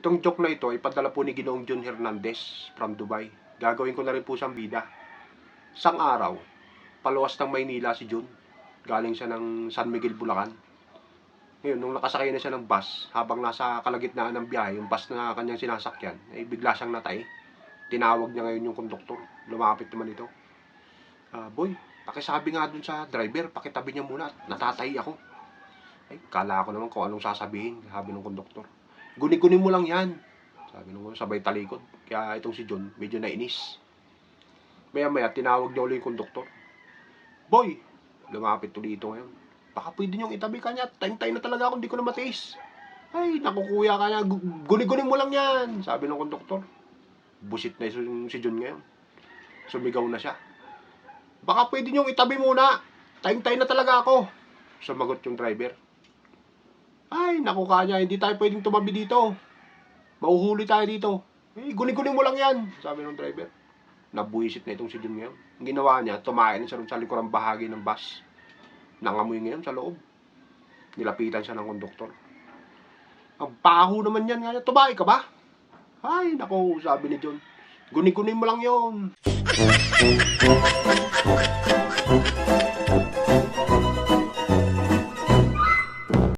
Itong joke na ito ay padala po ni Ginoong John Hernandez from Dubai. Gagawin ko na rin po siyang bida. Sang araw, paluwas ng Maynila si John. Galing siya ng San Miguel, Bulacan. Ngayon, nung nakasakay na siya ng bus, habang nasa kalagitnaan ng biyahe, yung bus na kanyang sinasakyan, ay bigla siyang natay. Tinawag niya ngayon yung konduktor. Lumapit naman ito. Boy, pakisabi nga dun sa driver, pakitabi niya muna, natatay ako. Ay, kala ko naman kung anong sasabihin, sabi ng konduktor. Guni-guni mo lang yan. Sabi nung sabay talikod. Kaya itong si John, medyo nainis. Maya-maya, tinawag niya ulit yung konduktor. Boy, lumapit ulit ito ngayon. Baka pwede niyong itabi ka niya. Time-time na talaga ako, hindi ko na matiis. Ay, nakukuya ka niya. Guni-guni mo lang yan. Sabi ng konduktor. Busit na si John ngayon. Sumigaw na siya. Baka pwede niyong itabi muna. Time-time na talaga ako. Sumagot yung driver. Ay, naku kanya, hindi tayo pwedeng tumabi dito. Mauhuli tayo dito. Eh, guni-guni mo lang yan, sabi ng driver. Nabuisit na itong si John ngayon. Ang ginawa niya, tumayan siya rin sa likurang bahagi ng bus. Nangamoy ngayon sa loob. Nilapitan siya ng konduktor. Ang baho naman yan nga. Tumae ka ba? Ay, naku, sabi ni John. Guni-guni mo lang yon.